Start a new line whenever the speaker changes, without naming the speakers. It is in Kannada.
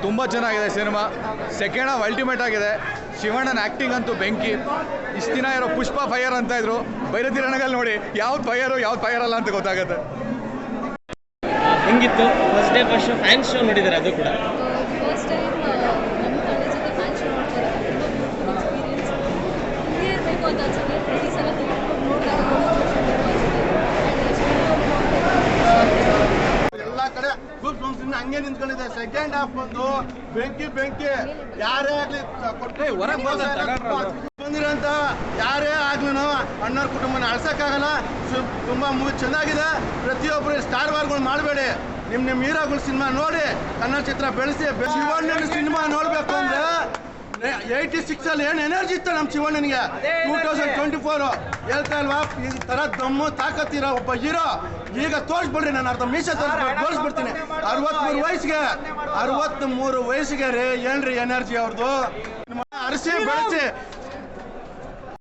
ತುಂಬ ಚೆನ್ನಾಗಿದೆ ಸಿನಿಮಾ. ಸೆಕೆಂಡ್ ಹಾಫ್ ಅಲ್ಟಿಮೇಟ್ ಆಗಿದೆ. ಶಿವಣ್ಣನ ಆ್ಯಕ್ಟಿಂಗ್ ಅಂತೂ ಬೆಂಕಿ. ಇಷ್ಟು ದಿನ ಇರೋ ಪುಷ್ಪ ಫೈರ್ ಅಂತ ಇದ್ರು, ಬೈರತಿ ರಣಗಲ್ ನೋಡಿ ಯಾವ್ದು ಫೈರು ಯಾವ್ದು ಫೈರ್ ಅಲ್ಲ ಅಂತ ಗೊತ್ತಾಗುತ್ತೆ.
ಹೆಂಗಿತ್ತು first day first show fan show ನೋಡಿದ್ದಾರೆ? ಅದು ಕೂಡ
ಫಸ್ಟ್ ಟೈಮ್ ನಮ್ಮ ಕಾಲೇಜಿಂದ ಫ್ಯಾನ್ ಶೋ ನೋಡ್ತಾರೆ. ತುಂಬ ಎಕ್ಸ್ಪೀರಿಯನ್ಸ್ ಹಿಂಗೆ ಇರಬೇಕು ಅಂತ ಅನ್ಸುತ್ತೆ. ಪ್ರತಿ ಸಲ ನೋಡಿದಾಗ
ಎಲ್ಲ ಕಡೆ ಹಂಗೆ ನಿಂತ್ಕೊಂಡಿದೆ. ಸೆಕೆಂಡ್ ಹಾಫ್ ಬಂದು ಬೆಂಕಿ ಬೆಂಕಿ. ಯಾರೇ ಆಗ್ಲಿ ಬಂದಿರೋಂಥ ಯಾರೇ ಆಗ್ಲೂ ಅಣ್ಣವ್ರ ಕುಟುಂಬನ ಅಳ್ಸಕ್ಕಾಗಲ್ಲ. ತುಂಬಾ ಮೂವಿ ಚೆನ್ನಾಗಿದೆ. ಪ್ರತಿಯೊಬ್ಬರು ಸ್ಟಾರ್ ವಾರ್ಗಳು ಮಾಡಬೇಡಿ. ನಿಮ್ಮ ಹೀರೋಗಳ ಸಿನಿಮಾ ನೋಡಿ ಕನ್ನಡ ಚಿತ್ರ ಬೆಳೆಸಿ. ಶಿವಣ್ಣನ ಸಿನಿಮಾ ನೋಡ್ಬೇಕು ಅಂದ್ರೆ 86 ಅಲ್ಲಿ ಏನು ಎನರ್ಜಿ ಇತ್ತು ನಮ್ಮ ಶಿವಣ್ಣನಿಗೆ. 2024 ಹೇಳ್ತಾ ಇಲ್ವಾ, ಈ ತರ ದಮ್ಮು ತಾಕತ್ತಿರೋ ಒಬ್ಬ ಹೀರೋ ಈಗ ತೋರಿಸ್ಬಿಡ್ರಿ. ನಾನು ಅರ್ಧ ಮೀಸ ತೋರಿಸ್ಬಿಡ್ತೀನಿ. 63 ವಯಸ್ಸಿಗೆ ರೀ ಏನ್ರಿ ಎನರ್ಜಿ ಅವ್ರದ್ದು. ಅರಸಿ ಬೆಳೆಸಿ